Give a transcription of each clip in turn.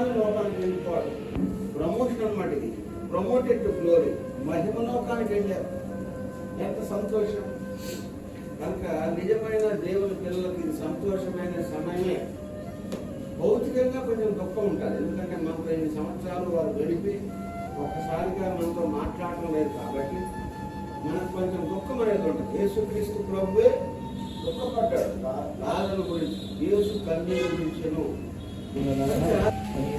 జ్ఞానాన్ని లోకానికి వెళ్ళిపోవడం, ప్రమోషన్ అన్నమాట. ఇది ప్రమోటెడ్ టు గ్లోరీ, మహిమలోకానికి వెళ్ళారు. ఎంత సంతోషం! కనుక నిజమైన దేవుని పిల్లలకి ఇది సంతోషమైన సమయమే. భౌతికంగా కొంచెం దుఃఖం ఉంటుంది, ఎందుకంటే మనతో ఎన్ని సంవత్సరాలు వారు గడిపి ఒక్కసారిగా మనతో మాట్లాడటం లేదు కాబట్టి మనకు కొంచెం దుఃఖం అనేది ఉంటుంది. యేసుక్రీస్తు ప్రభువే దుఃఖపడ్డాడు లాజరు గురించి, యేసు కన్నీరు గురించెను.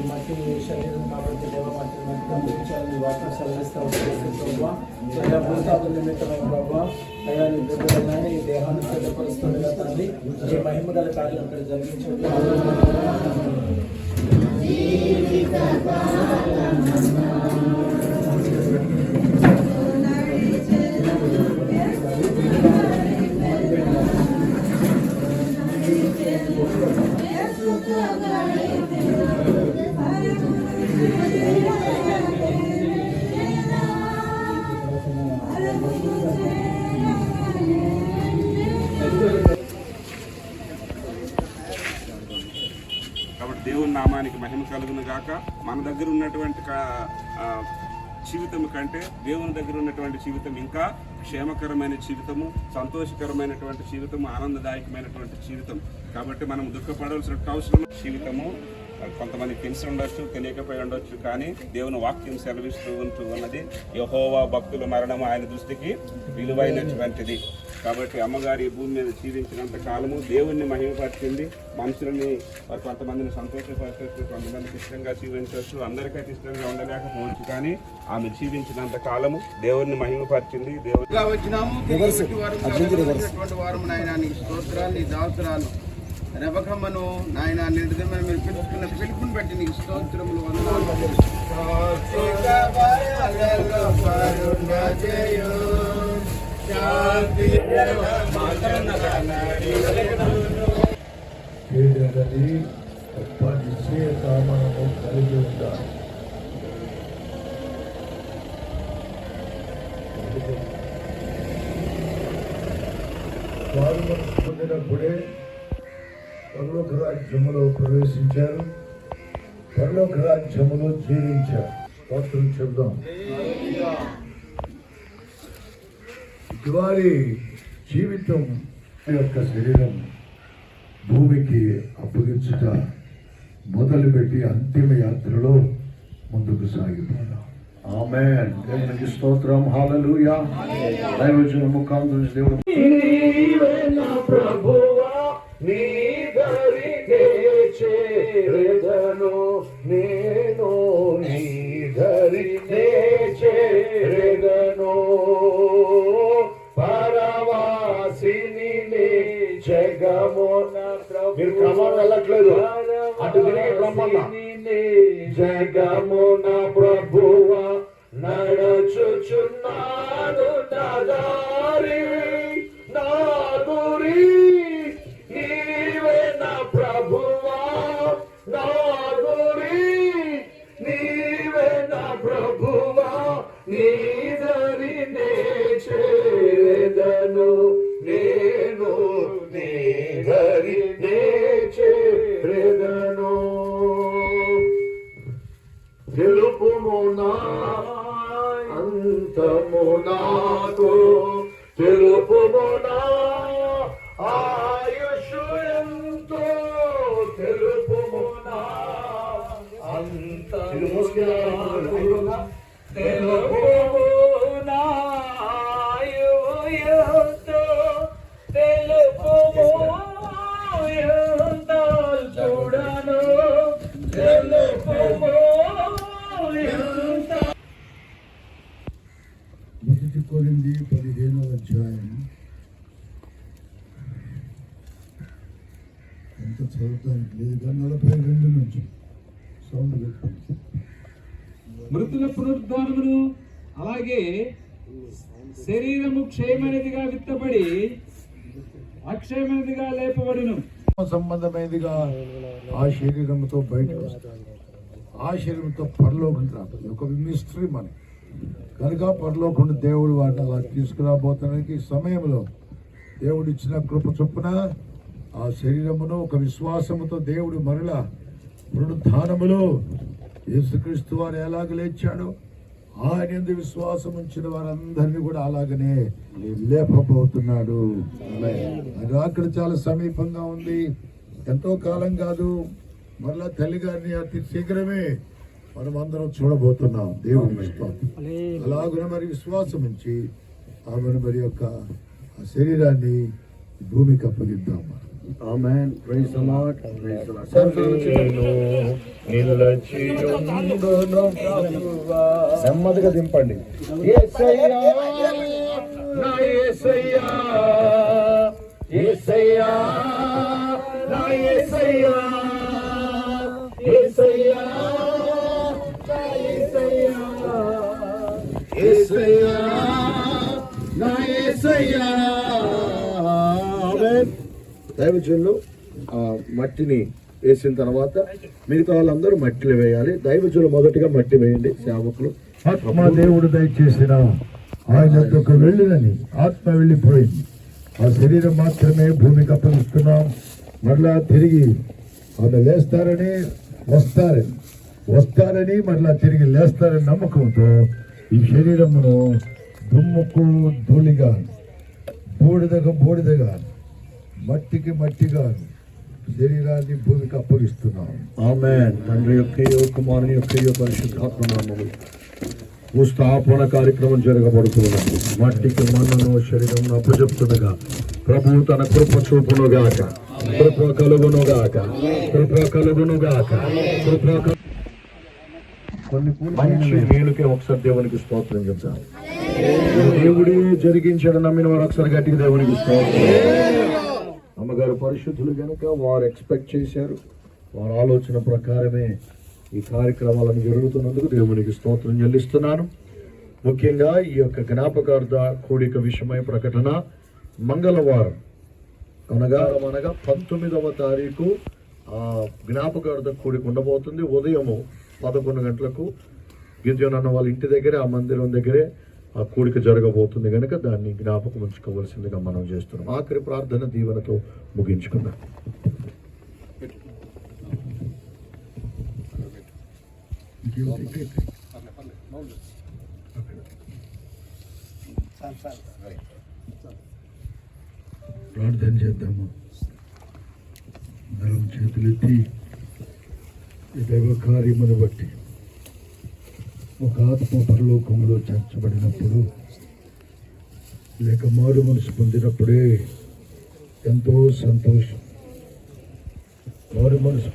మట్టి శరీరం కాబట్టి దేవ మట్టి పంపించాలని వాటిని సెలవిస్తూ ఉంటుంది. భూతాప నిమిత్తమైన ప్రభావ అయ్యా నీ బిడ్డలైనా ఈ దేహాన్ని సిద్ధపరుస్తుండగా తండ్రి ఈ మహిమ గల కార్యం ఇక్కడ జరిగించండి. కాబట్టి దేవుని నామానికి మహిమ కలుగును గాక. మన దగ్గర ఉన్నటువంటి జీవితం కంటే దేవుని దగ్గర ఉన్నటువంటి జీవితం ఇంకా క్షేమకరమైన జీవితము, సంతోషకరమైనటువంటి జీవితము, ఆనందదాయకమైనటువంటి జీవితం. కాబట్టి మనం దుఃఖపడవలసిన అవసరం జీవితము కొంతమంది తెలిసి ఉండొచ్చు, తెలియకపోయి ఉండొచ్చు, కానీ దేవుని వాక్యం సెలవిస్తూ ఉన్నది యెహోవా భక్తుల మరణము ఆయన దృష్టికి విలువైనటువంటిది. కాబట్టి అమ్మగారి భూమి మీద జీవించినంత కాలము దేవుణ్ణి మహిమపరిచింది. మనుషులని కొంతమందిని సంతోషపరచవచ్చు, కొంతమందికి ఇష్టంగా జీవించవచ్చు, అందరికైతే ఇష్టంగా ఉండలేకపోవచ్చు, కానీ ఆమె జీవించినంత కాలము దేవుణ్ణి మహిమపరిచింది. దేవుడిగా వచ్చినాము వారు నాయన నీ స్తోత్రాలు, నీ దాసురాలు రెబకమ్మను నాయన నిర్దిమైన మీరు పిలుచుకున్న పిలుపుని బట్టి నీకు స్తోత్రములు వందనాలు. మనము కలిగి ఉండాలి. వారు మనం పొందినప్పుడే పరలోక రాజ్యములో ప్రవేశించారు, పరలోక రాజ్యములో జీవించారు. స్తోత్రం చెప్దాం. వారి జీవితం యొక్క శరీరం భూమికి అప్పగించుట మొదలుపెట్టి అంతిమ యాత్రలో ముందుకు సాగిపోదాం. ఆమేన్. దేవునికి స్తోత్రం. హల్లెలూయా. దైవజన ముఖాంతరం దేవుడు నీ దరినే చేరెదను, నేను నీ దరినే చేరెదను, పరవాసిని జగమున. మీరు క్రమం వెళ్ళట్లేదు, అటు తిరిగి క్రమన్నా. జగమున ప్రభువ నడచుచున్నాను, నా దారి నా గురి నీవే, నా ప్రభువా నా గురి నీవే, నా ప్రభువా నీ దరినే చేరెదను, నేను నీ దరినే చేరెదను. తెలుపుము నా అంతము నాకు, తెలుపుము నా ఆయుషు ఎంతో, తెలుపుము నా అంతము నాకు, తెలుపుము నా ఆయుషు, తెలుపుము ఎంత చూడను, తెలుపుము ఎంత. మొదటి కొరింథీ 15వ అధ్యాయం ఎంత చదవటానికి లేదు, 42 నుంచి సౌండ్ పెట్టుకుంది. మృతుల పునరుద్ధానమును అలాగే శరీరము క్షయమైనదిగా విత్తబడి అక్షయమైనదిగా లేపబడిను. సంబంధమైనదిగా ఆ శరీరంతో బయటకు వస్తారు, ఆ శరీరంతో పరలోకం రాబోతుంది. ఒక మిస్టరీ మనకి కనుక పరలోకం దేవుడు వాటిని అలా తీసుకురాబోతానికి సమయంలో దేవుడు ఇచ్చిన కృప చొప్పున ఆ శరీరమును ఒక విశ్వాసముతో దేవుడు మరలా పునరుత్థానములో యేసుక్రీస్తు వారు ఎలాగ లేచాడో ఆయన యందు విశ్వాసం ఉంచిన వారందరినీ కూడా అలాగనే లేపబోతున్నాడు. అక్కడ చాలా సమీపంగా ఉంది, ఎంతో కాలం కాదు, మరలా తల్లి గారిని అతి శీఘ్రమే మనం అందరం చూడబోతున్నాం. దేవుని అలాగున మరి విశ్వాసం ఉంచి ఆమెను మరి యొక్క శరీరాన్ని భూమికి అప్పగిద్దాం. Amen. Praise the Lord. Praise the Lord. నెమ్మదిగా దింపండి. యేసయ్యా నా యేసయ్యా, యేసయ్యా నా యేసయ్యా, యేసయ్యా నా యేసయ్యా, యేసయ్యా నా యేసయ్యా. ఆమేన్. దైవజనులు మట్టిని వేసిన తర్వాత మిగతా వాళ్ళందరూ మట్టిలో వేయాలి. దైవజనులు మొదటిగా మట్టి వేయండి. సేవకులు ఆత్మ దేవుడు దయచేసిన ఆయన యొక్క వెళ్ళినని ఆత్మ వెళ్ళిపోయింది, ఆ శరీరం మాత్రమే భూమికి అప్పగిస్తున్నాం. మరలా తిరిగి ఆమె వస్తారని మరలా తిరిగి లేస్తారని నమ్మకంతో ఈ శరీరమును దుమ్ముకు ధూళిగా, బూడిదగా, మట్టికి మట్టిగా శరీరాన్ని భూమికి అప్పగిస్తున్నాం. ఆమేన్. తండ్రి యొక్కయో కుమారుని యొక్కయో పరిశుద్ధాత్మ నామములో భూస్థాపన కార్యక్రమం జరగబడుతున్నది. మట్టికి మన్నను శరీరం అప్పచెప్తుండగా ప్రభు తన కృప చూపునుగాక, కృప కలుగునుగాక, కృప కలుగునుగాక, కృప మంచి మేలుకే ఒకసారి దేవునికి స్తోత్రం చెప్తాను. దేవుడే జరిగించాడు నమ్మిన వారు ఒకసారి గట్టిగా దేవునికి స్తోత్రం. అమ్మగారు పరిశుద్ధులు కనుక వారు ఎక్స్పెక్ట్ చేశారు, వారి ఆలోచన ప్రకారమే ఈ కార్యక్రమాలను జరుగుతున్నందుకు దేవునికి స్తోత్రం చెల్లిస్తున్నాను. ముఖ్యంగా ఈ యొక్క జ్ఞాపకార్థ కూడిక విషయమై ప్రకటన మంగళవారం అనగా 19వ తారీఖు జ్ఞాపకార్థ కూడిక ఉండబోతుంది. ఉదయము 11 గంటలకు గిరిజన అన్న వాళ్ళ ఇంటి దగ్గరే, ఆ మందిరం దగ్గరే ఆ కూడిక జరగబోతుంది కనుక దాన్ని జ్ఞాపకం ఉంచుకోవాల్సిందిగా మనం చేస్తున్నాం. ఆఖరి ప్రార్థన దీవెనతో ముగించుకుందాం. ప్రార్థన చేద్దాము. అందరం చేతులెత్తి ఈ దైవ కార్యమును బట్టి ఒక ఆత్మ పరలోకములో చేర్చబడినప్పుడు లేక మారు మనసు పొందినప్పుడే ఎంతో సంతోషం. మారు మనసు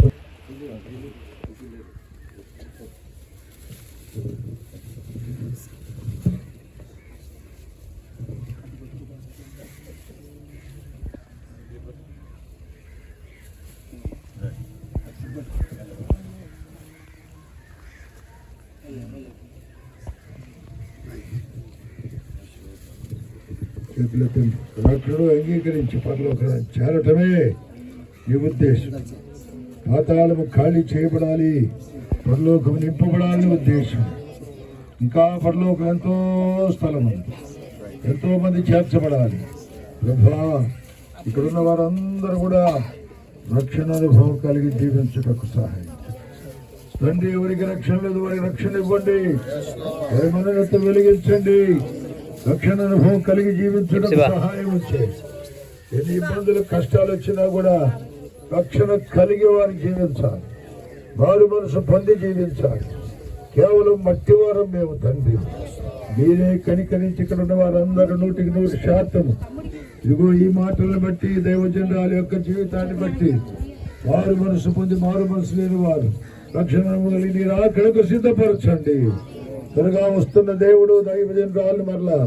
చేతులతో రక్షణను అంగీకరించి పరలోకాన్ని చేరటమే నీ ఉద్దేశం. పాతాళము ఖాళీ చేయబడాలి, పరలోకం నింపబడాలని ఉద్దేశం. ఇంకా పరలోకం ఎంతో స్థలం ఉంది, ఎంతో మంది చేర్చబడాలి. ప్రభా, ఇక్కడున్న వారందరూ కూడా రక్షణ అనుభవం కలిగి జీవించుటకు సహాయం తండ్రి. ఎవరికి రక్షణ లేదు వారికి రక్షణ ఇవ్వండి, వారి మననెత్త వెలిగించండి. రక్షణ అనుభవం కలిగి జీవించడం సహాయం వచ్చాయి. ఎన్ని ఇబ్బందులు కష్టాలు వచ్చినా కూడా రక్షణ కలిగి వారు జీవించాలి, వారు మనసు పొంది జీవించాలి. కేవలం మట్టివారం మేము తండ్రి, మీరే కనికరించి ఇక్కడ ఉన్న వారందరూ 100% ఇదిగో ఈ మాటలను బట్టి దైవజనుల యొక్క జీవితాన్ని బట్టి వారు మనసు పొంది మారు మనసు లేని వారు రక్షణ కలిగి మీరు అక్కడకు సిద్ధపరచండి. త్వరగా వస్తున్న దేవుడు దైవజనురాలు మరలా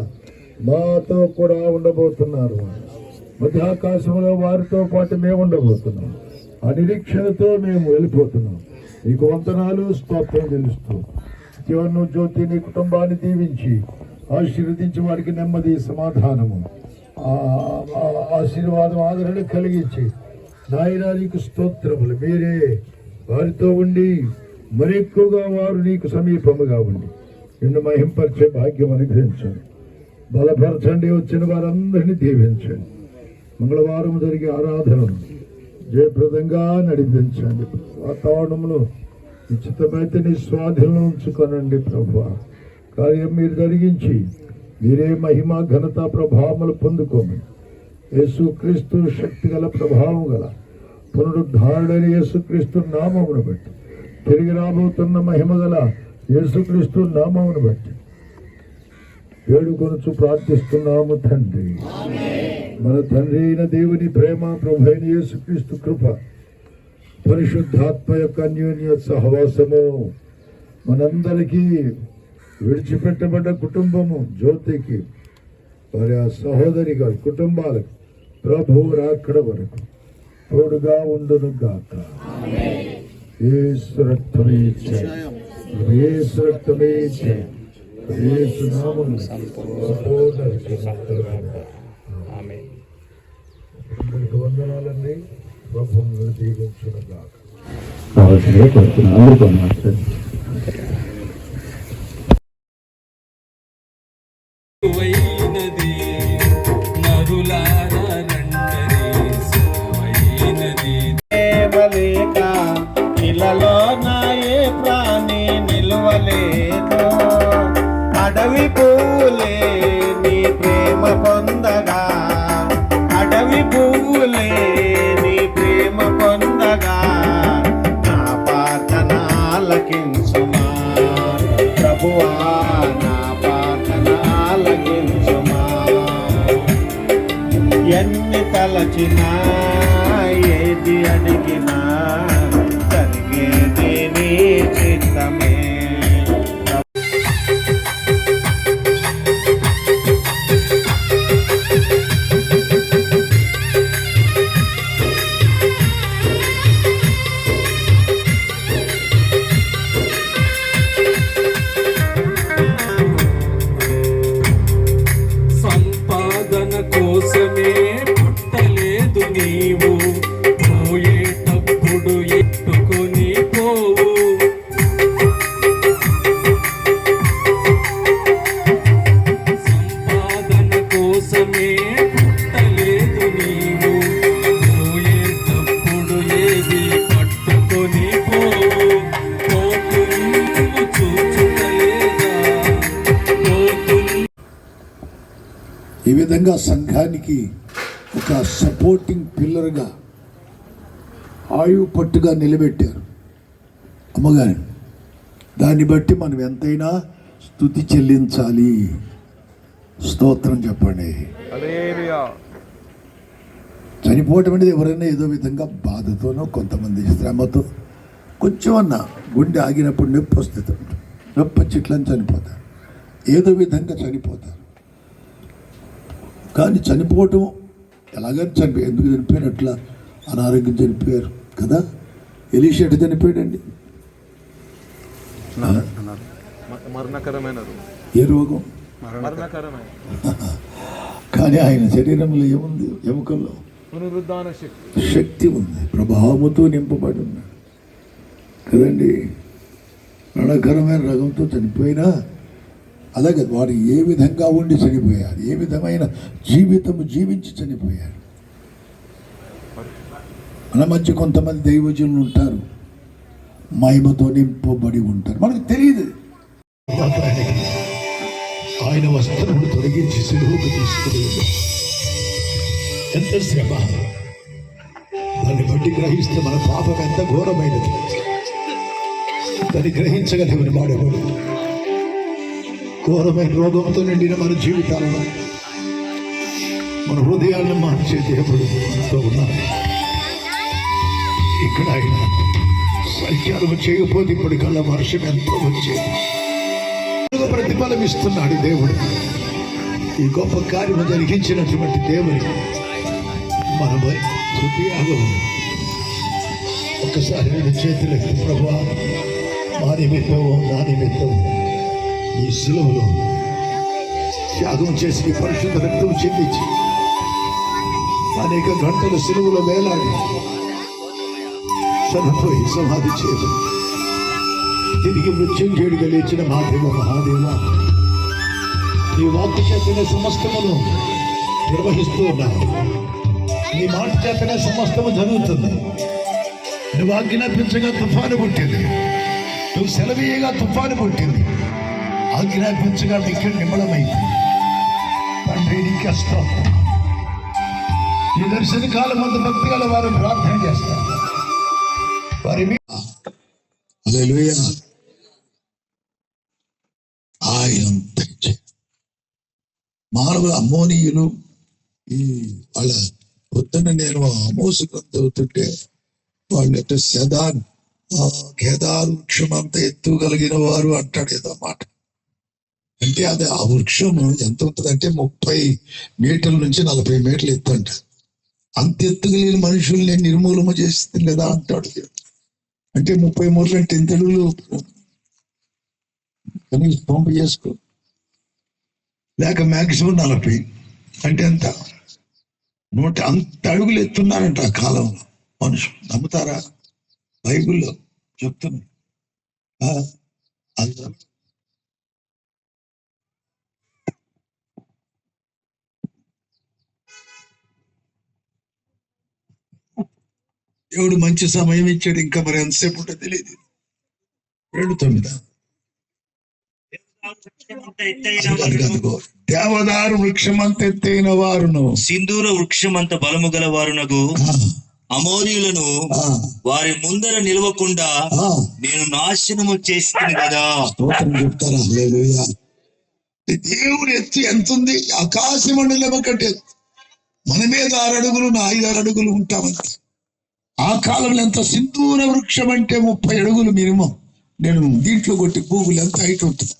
మాతో కూడా ఉండబోతున్నారు. మధ్యాకాశంలో వారితో పాటు మేము ఉండబోతున్నాం. ఆ నిరీక్షణతో మేము వెళ్ళిపోతున్నాం. నీకు వందనాలు, స్తోత్రం తెలుస్తూ జీవను జ్యోతి నీ కుటుంబాన్ని దీవించి ఆశీర్వదించి వారికి నెమ్మది, సమాధానము, ఆశీర్వాదం, ఆదరణ కలిగించి నాయనా నీకు స్తోత్రములు. మీరే వారితో ఉండి మరి ఎక్కువగా వారు నీకు సమీపముగా ఉండి నిన్ను మహింపరిచే భాగ్యం అనుగ్రహించండి. బలపరచండి, వచ్చిన వారందరినీ దీవించండి. మంగళవారం జరిగే ఆరాధనను జయప్రదంగా నడిపించండి. వాతావరణంలో ఉచితమైతే నీ స్వాధీనంలో ఉంచుకోనండి ప్రభువా. కార్యం మీరు జరిగించి మీరే మహిమ ఘనత ప్రభావములు పొందుకోమని యేసుక్రీస్తు శక్తి గల ప్రభావం గల పునరుద్ధారుడైన యేసుక్రీస్తు నామమును బట్టి తిరిగి రాబోతున్న మహిమ గల యేసుక్రీస్తు నామమును బట్టి వేడుకొనుచు ప్రార్థిస్తున్నాము తండ్రి. మన తండ్రి అయిన దేవుని ప్రేమ, ప్రభు అయిన యేసుక్రీస్తు కృప, పరిశుద్ధాత్మ యొక్క అన్యోన్య సహవాసము మనందరికీ, విడిచిపెట్టబడ్డ కుటుంబము జ్యోతికి, వారి ఆ సహోదరి గారి కుటుంబాలకు ప్రభువు రాకడ వరకు తోడుగా ఉండును గాక. యేసు రక్తమే జయం, యేసు రక్తమే జయం, యేసు నామమున సంపూర్ణ ఆమేన్. అందరికీ వందనాలండి. ప్రభువును దీవించును గాక. కావాల్సినవి కోరుతున్నాను. అందరికీ వందనాలు. సువైనది నరులారా రండని సువైనది దేవలేక ఇలలో నాయే ప్రాణి నిలువలేదు. అడవి పువ్వులే నీ ప్రేమ పొందగా, అడవి పువ్వులే నీ ప్రేమ పొందగా, నా ప్రార్థన ఆలకించుమా ప్రభువా, నా ప్రార్థన ఆలకించుమా. ఎన్ని తలచినా ఏది అడిగినా జరిగేది నీ చిత్తమే. సంపాదన కోసమే పుట్టలేదు నీవు, పోయేటప్పుడు ఎత్తుకొని పోవు. సంపాదన కోసమే పుట్టలేదు నీవు, పోయేటప్పుడు ఏది పట్టుకొని పోవు. పోతున్ను చూచుటలేదా, పోతున్ను. ఈ విధంగా సంఘానికి ఒక సపోర్టింగ్ పిల్లర్గా, ఆయువు పట్టుగా నిలబెట్టారు అమ్మగారు. దాన్ని బట్టి మనం ఎంతైనా స్తుతి చెల్లించాలి. స్తోత్రం చెప్పండి. చనిపోవటం అనేది ఎవరైనా ఏదో విధంగా బాధతోనో, కొంతమంది శ్రమతో, కొంచెం అన్న గుండె ఆగినప్పుడు నొప్పి వస్తుంది, నొప్పి వచ్చి ఇట్లని చనిపోతారు, ఏదో విధంగా చనిపోతారు. కానీ చనిపోవటం ఎలాగని చనిపోయారు, ఎందుకు చనిపోయారు, అట్లా అనారోగ్యం చనిపోయారు కదా. ఎలీషా ఎట్లా చనిపోయాడండి? మరణకరమైన ఏ రోగం? మరణకరమైన కానీ ఆయన శరీరంలో ఏముంది? ఎముకల్లో పునరుద్ధాన శక్తి శక్తి ఉంది, ప్రభావముతో నింపబడి ఉన్నాడు కదండి. మరణకరమైన రోగంతో చనిపోయినా అలాగే వారు ఏ విధంగా ఉండి చనిపోయారు, ఏ విధమైన జీవితము జీవించి చనిపోయారు. మన మధ్య కొంతమంది దైవజనులు ఉంటారు, మహిమతో నింపబడి ఉంటారు, మనకు తెలియదు. ఆయన వస్త్రములు తొలగించి సిలువకు తీసుకుని ఎంత శ్రమ, దాన్ని బట్టి గ్రహిస్తే మన పాపం ఎంత ఘోరమైనది దాన్ని గ్రహించగలిగిన వాడేవాడు. ఘోరమైన రోగంతో నిండిన మన జీవితాలను, మన హృదయాలను మార్చే దేవుడు ఎంతో ఉన్నారు. ఇక్కడ ఆయన సత్యాలు చేయకపోతే ఇప్పుడు కళ్ళ వర్షం ఎంతో వచ్చేది. ప్రతిఫలం ఇస్తున్నాడు దేవుడు. ఈ గొప్ప కార్యము జరిగించినటువంటి దేవునికి మనమై స్తుతియాగము. ఒక్కసారి రెండు చేతులకి ప్రభువా, మా నిమిత్తం నా నిమిత్తం ఈ శిలువలో త్యాగం చేసి ఈ పరిశుద్ధ రక్తం చెందించి అనేక గంటలు శిలువలో వేలాడి చనిపోయి సమాధి చేయబడి తిరిగి మృత్యుంజయుడిగా లేచిన మా దేవ మహాదేవ, నీ వాక్కు చేతనే సమస్తమును నిర్వహిస్తూ ఉన్నావు. నీ మాట చేతనే సమస్తము జరుగుతుంది. నువ్వు ఆజ్ఞాపించగా తుఫాను పుట్టింది, నువ్వు సెలవీయగా తుఫాను పుట్టింది, ఆజ్ఞాపించగా ఇక్కడ నిమ్మలమైంది. తండ్రి నీకు స్తోత్రం. ఈ దర్శన కాలం ముందు భక్తి గల వారు ప్రార్థన చేస్తారు. వారి హల్లెలూయా. ఆయన మానవుల అమ్మోనీయులు ఈ వాళ్ళ పొద్దున్న నేను ఆమోసు చదువుతుంటే వాళ్ళు అంటే కేదారు వృక్షం అంత ఎత్తుగలిగిన వారు అంటాడు ఏదో మాట. అంటే అది ఆ వృక్షం ఎంత ఉంటుందంటే 30 మీటర్ల నుంచి 40 మీటర్లు ఎత్తు అంట. అంత ఎత్తుగలిగిన మనుషుల్ని నిర్మూలన చేస్తుంది లేదా అంటాడు. అంటే 30 మూటలు అంటే ఎంత అడుగులు కనీసం పంపు చేసుకో, లేక మ్యాక్సిమం 40 అంటే ఎంత 100 అంత అడుగులు ఎత్తున్నారంట ఆ కాలంలో మనుషులు. నమ్ముతారా? బైబిల్లో చెప్తున్నా. దేవుడు మంచి సమయం ఇచ్చాడు. ఇంకా మరి ఎంతసేపు ఉంటే తెలియదు. 2:9 దేవదారు వృక్షమంత ఎత్తైన వారును సింధూర వృక్షమంత బలము గల వారునగు అమోరీయులను వారి ముందర నిలవకుండా నేను నాశనము చేస్తాను కదా. స్తోత్రం చెప్తారా? హల్లెలూయా. దేవుడు ఎత్తు ఎంత ఉంది? ఆకాశ మండలం కంటే మన మీద 6 అడుగులు, నా 5 అడుగులు ఉంటామంత. ఆ కాలంలో ఎంత సింధూర వృక్షం అంటే 30 అడుగులు మినిమం. నేను దీంట్లో కొట్టి గూగుల్ ఎంత హైట్ ఉంటుంది,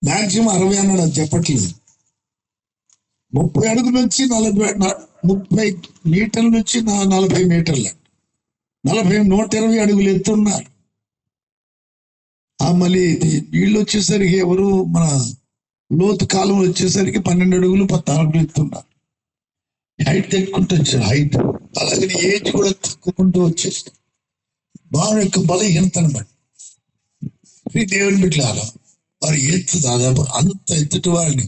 మాక్సిమం 60 అన్నాడు, అది చెప్పట్లేదు. 30 అడుగుల నుంచి 30 మీటర్ల నుంచి 40 మీటర్లు, 120 అడుగులు ఎత్తున్నారు. మళ్ళీ వీళ్ళు వచ్చేసరికి ఎవరు మన లోతు కాలం వచ్చేసరికి 12 అడుగులు 14 అడుగులు ఎత్తున్నారు. హైట్ తెచ్చుకుంటూ వచ్చారు. హైట్ అలాగే ఏజ్ కూడా తక్కుకుంటూ వచ్చేస్తారు. బాగా యొక్క బలహీనతను బట్టి దేవుని బిడ్డలారా వారు ఎత్తు దాదాపు అంత ఎత్తుటి వారిని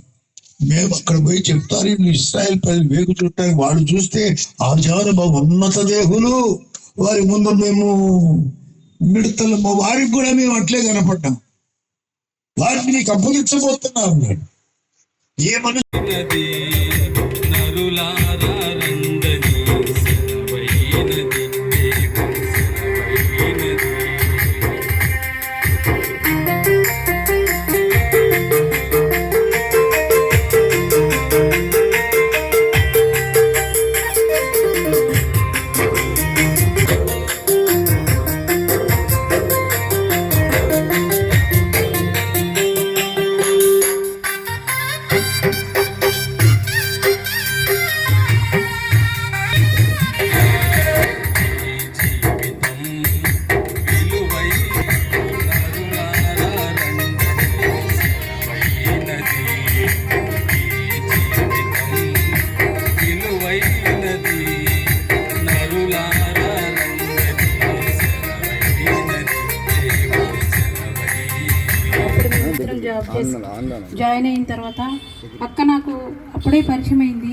మేము అక్కడ పోయి చెప్తారు. ఇశ్రాయేల్ ప్రజలు వేగు చుట్టానికి వాళ్ళు చూస్తే ఆచార ఉన్నత దేహులు, వారి ముందు మేము మిడతలము, వారికి కూడా మేము అట్లే కనపడ్డాం. వారిని నీకు అప్పగించబోతున్నా అన్నాడు. ఏమని నరులారా రంగని సెలవైనది, సెలవైనది. జాయిన్ అయిన తర్వాత అక్క నాకు అప్పుడే పరిచయం అయింది.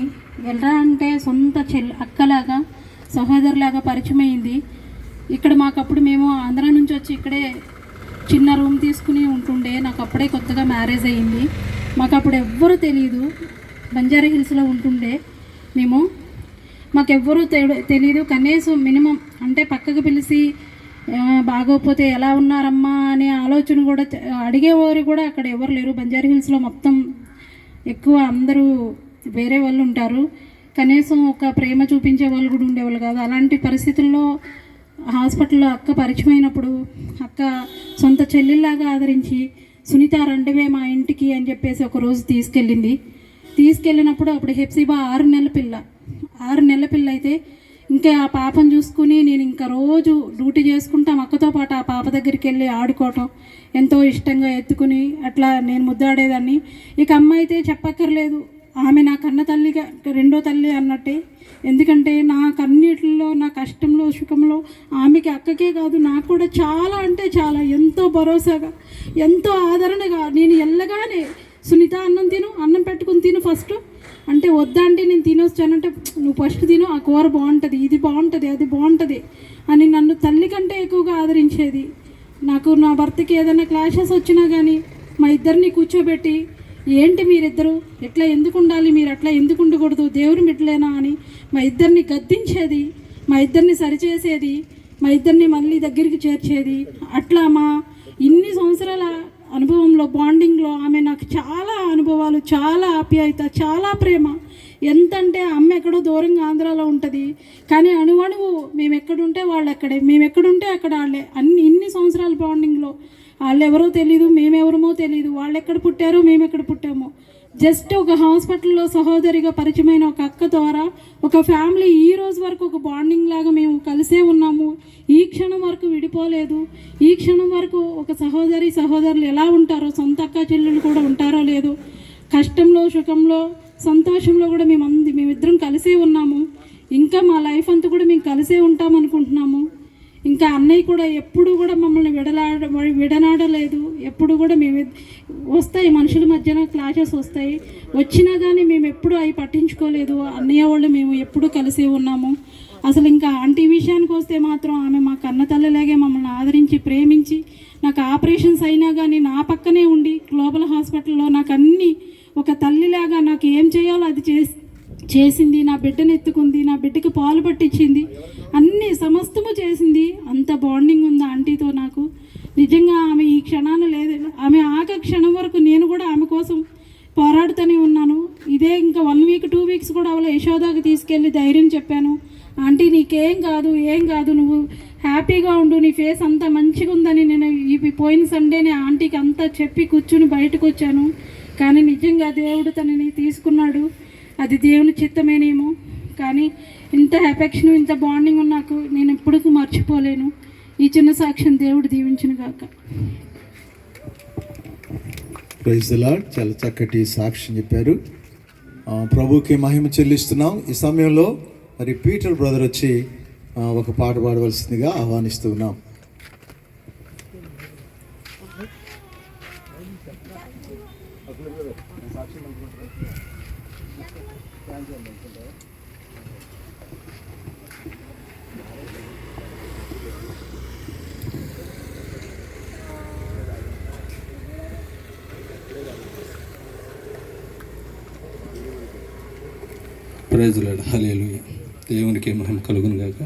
ఎలా అంటే సొంత అక్కలాగా సహోదరులాగా పరిచయం అయింది. ఇక్కడ మాకప్పుడు మేము ఆంధ్ర నుంచి వచ్చి ఇక్కడే చిన్న రూమ్ తీసుకుని ఉంటుండే. నాకు అప్పుడే కొత్తగా మ్యారేజ్ అయ్యింది. మాకు అప్పుడు ఎవ్వరూ తెలియదు. బంజారా హిల్స్లో ఉంటుండే మేము. మాకెవ్వరూ తెలియదు. కనీసం మినిమం అంటే పక్కకు పిలిచి బాగోకపోతే ఎలా ఉన్నారమ్మా అనే ఆలోచన కూడా అడిగేవారు కూడా అక్కడ ఎవరు లేరు. బంజారా హిల్స్లో మొత్తం ఎక్కువ అందరూ వేరే వాళ్ళు ఉంటారు. కనీసం ఒక ప్రేమ చూపించే వాళ్ళు కూడా ఉండేవాళ్ళు కాదు. అలాంటి పరిస్థితుల్లో హాస్పిటల్లో అక్క పరిచయం అయినప్పుడు అక్క సొంత చెల్లెల్లాగా ఆదరించి సునీత రండివే మా ఇంటికి అని చెప్పేసి ఒకరోజు తీసుకెళ్ళినప్పుడు అప్పుడు హెప్సిబా 6 నెలల పిల్ల అయితే ఇంకా ఆ పాపను చూసుకుని నేను ఇంకా రోజు డ్యూటీ చేసుకుంటాం. అక్కతో పాటు ఆ పాప దగ్గరికి వెళ్ళి ఆడుకోవటం ఎంతో ఇష్టంగా ఎత్తుకుని అట్లా నేను ముద్దాడేదాన్ని. ఇక అమ్మ అయితే చెప్పక్కర్లేదు, ఆమె నా కన్న తల్లిగా 2వ తల్లి అన్నట్టే. ఎందుకంటే నా కన్నీటిలో, నా కష్టంలో, సుఖంలో ఆమెకి అక్కకే కాదు నాకు కూడా చాలా అంటే చాలా ఎంతో భరోసాగా, ఎంతో ఆదరణగా. నేను వెళ్ళగానే సునీత అన్నం పెట్టుకుని తిను ఫస్ట్, అంటే వద్దంటే నేను తినొచ్చానంటే నువ్వు ఫస్ట్ తిను, ఆ కూర బాగుంటుంది, ఇది బాగుంటుంది, అది బాగుంటుంది అని నన్ను తల్లి కంటే ఎక్కువగా ఆదరించేది. నాకు నా భర్తకి ఏదైనా క్లాషెస్ వచ్చినా కానీ మా ఇద్దరిని కూర్చోబెట్టి, ఏంటి మీరిద్దరు ఎట్లా ఎందుకు ఉండాలి, మీరు అట్లా ఎందుకు ఉండకూడదు, దేవుని బిడ్డలేనా అని మా ఇద్దరిని గద్దించేది, మా ఇద్దరిని సరిచేసేది, మా ఇద్దరిని మళ్ళీ దగ్గరికి చేర్చేది. అట్లా మా ఇన్ని సంవత్సరాల అనుభవంలో, బాండింగ్లో ఆమె నాకు చాలా అనుభవాలు, చాలా ఆప్యాయత, చాలా ప్రేమ. ఎంతంటే అమ్మ ఎక్కడో దూరంగా ఆంధ్రాలో ఉంటుంది, కానీ అణువణువు మేము ఎక్కడుంటే వాళ్ళు ఎక్కడే, మేము ఎక్కడుంటే అక్కడ వాళ్ళే. ఇన్ని సంవత్సరాల బాండింగ్లో వాళ్ళు ఎవరో తెలీదు, మేమెవరమో తెలీదు, వాళ్ళు ఎక్కడ పుట్టారో మేము ఎక్కడ పుట్టామో. జస్ట్ ఒక హాస్పిటల్లో సహోదరిగా పరిచయమైన ఒక అక్క ద్వారా ఒక ఫ్యామిలీ ఈ రోజు వరకు ఒక బాండింగ్ లాగా మేము కలిసే ఉన్నాము. ఈ క్షణం వరకు విడిపోలేదు. ఈ క్షణం వరకు ఒక సహోదరులు ఎలా ఉంటారో, సొంత అక్క చెల్లెలు కూడా ఉంటారో లేదో, కష్టంలో సుఖంలో సంతోషంలో కూడా మేమిద్దరం కలిసే ఉన్నాము. ఇంకా మా లైఫ్ అంతా కూడా మేము కలిసే ఉంటామనుకుంటున్నాము. ఇంకా అన్నయ్య కూడా ఎప్పుడు కూడా మమ్మల్ని విడనాడలేదు. ఎప్పుడు కూడా వస్తాయి మనుషుల మధ్యన క్లాషెస్ వస్తాయి, వచ్చినా కానీ మేము ఎప్పుడు అవి పట్టించుకోలేదు. అన్నయ్య వాళ్ళు మేము ఎప్పుడు కలిసే ఉన్నాము. అసలు ఇంకా ఆంటీ విషయానికి వస్తే మాత్రం ఆమె మా కన్న తల్లిలాగే మమ్మల్ని ఆదరించి ప్రేమించి, నాకు ఆపరేషన్స్ అయినా కానీ నా పక్కనే ఉండి గ్లోబల్ హాస్పిటల్లో నాకు అన్నీ ఒక తల్లిలాగా నాకు ఏం చేయాలో అది చేసింది. నా బిడ్డను ఎత్తుకుంది, నా బిడ్డకి పాలు పట్టించింది, అన్నీ సమస్తము చేసింది. అంత బాండింగ్ ఉంది ఆంటీతో నాకు. నిజంగా ఆమె ఈ క్షణాన లేదు, ఆమె ఆఖరి క్షణం వరకు నేను కూడా ఆమె కోసం పోరాడుతూనే ఉన్నాను. ఇదే ఇంకా 1 వీక్ 2 వీక్స్ కూడా అవలా యశోదాకి తీసుకెళ్ళి ధైర్యం చెప్పాను. ఆంటీ నీకేం కాదు, ఏం కాదు, నువ్వు హ్యాపీగా ఉండు, నీ ఫేస్ అంతా మంచిగా ఉందని నేను ఈ పోయిన సండేనే ఆంటీకి అంతా చెప్పి కూర్చుని బయటకు వచ్చాను. కానీ నిజంగా దేవుడు తనని తీసుకున్నాడు. అది దేవుని చిత్తమేనేమో, కానీ ఇంత అఫెక్షన్, ఇంత బాండింగ్ నాకు నేను ఎప్పటికీ మర్చిపోలేను. ఈ చిన్న సాక్ష్యం దేవుడు దీవించును గాక. Praise the Lord. చాలా చక్కటి సాక్ష్యం చెప్పారు. ప్రభుకి మహిమ చెల్లిస్తున్నాం. ఈ సమయంలో మరి పీటర్ బ్రదర్ వచ్చి ఒక పాట పాడవలసిందిగా ఆహ్వానిస్తూ ఉన్నాం. Praise lord. హల్లెలూయా. దేవునికి మహిమ కలుగును గాక.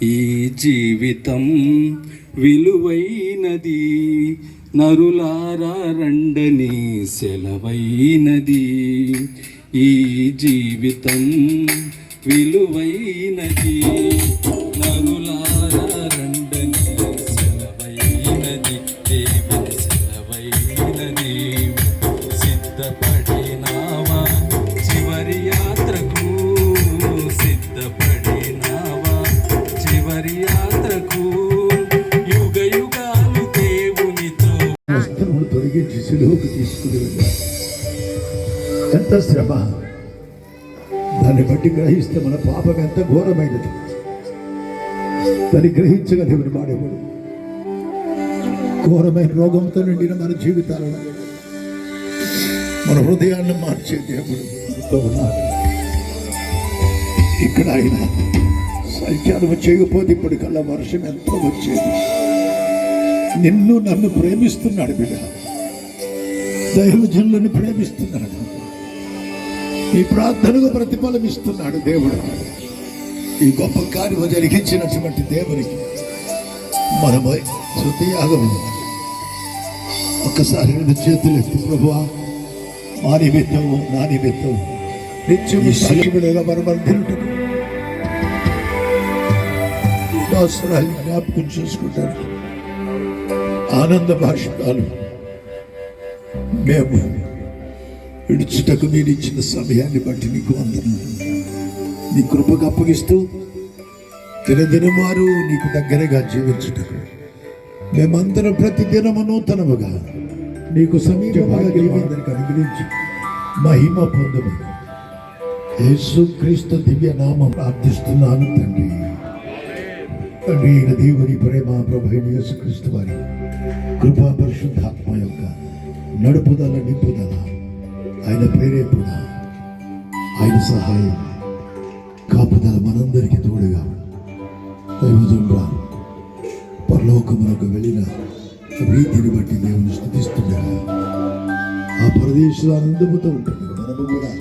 ఈ జీవితం విలువైనది, నరులారా రండని సెలవైనది. ఈ జీవితం విలువైనది, నరులారా రండని సెలవైనది. దేవుని సెలవైనది. సిద్ధపడినావా చివరి యాత్రకు, సిద్ధపడినావా చివరి యాత్రకు. యుగ యుగాలు దేవునితో వస్త్రములు తొలగించి సిలువకు తీసుకుని వెళ్ళారు. ఎంత శ్రమ! దాన్ని బట్టి గ్రహిస్తే మన పాపం ఎంత ఘోరమైనది దాన్ని గ్రహించగా దేవుని మాడేవాడు. ఘోరమైన రోగంతో నిండిన మన జీవితాలను, మన హృదయాన్ని మార్చే దేవుడు ఉన్నాడు. ఇక్కడ ఆయన సంచారం చేయకపోతే ఇప్పటికల్లా వర్షం ఎంతో వచ్చేది. నిన్ను నన్ను ప్రేమిస్తున్నాడు బిడ్డ, దైవజనులను ప్రేమిస్తున్నాడు. ఈ ప్రార్థనకు ప్రతిఫలం ఇస్తున్నాడు దేవుడు. ఈ గొప్ప కార్యము జరిగించినటువంటి దేవునికి మనము శృతియాగము. ఒక్కసారి రెండు చేతులు ఎత్తి, ప్రభువా మా నిమిత్తము, నా నిమిత్తము నిత్యము సజీవులుగా మనం వర్ధిల్లుటకు అవసరాలు జ్ఞాపకం చేసుకుంటారు. ఆనంద భాషకాలు మేము విడుచుటకు మీరు ఇచ్చిన సమయాన్ని బట్టి నీకు వందనాలు. నీ కృపకు అప్పగిస్తూ దినదినం వారు నీకు దగ్గరగా జీవించుటకు మేమందరం ప్రతి దినము నూతనముగా నీకు సమీపంగా జీవితానికి అనుగ్రహించి మహిమ పొందమని యేసుక్రీస్తు దివ్య నామం ప్రార్థిస్తున్నాను తండ్రి. తండ్రి అయిన దేవుని ప్రేమ, ప్రభు అయిన యేసుక్రీస్తు వారి కృపా, పరిశుద్ధాత్మ యొక్క నడుపుదల, నింపుదల ఆయన ప్రేరేపణ, ఆయన సహాయం, కాపుదల మనందరికీ తోడుగా దైవజనుడా పరలోకమునకు వెళ్ళిన రీతిని బట్టి దేవుని స్తుతిస్తుండగా ఆ పరదేశంలో ఆనందముతో ఉంటుంది. మనము కూడా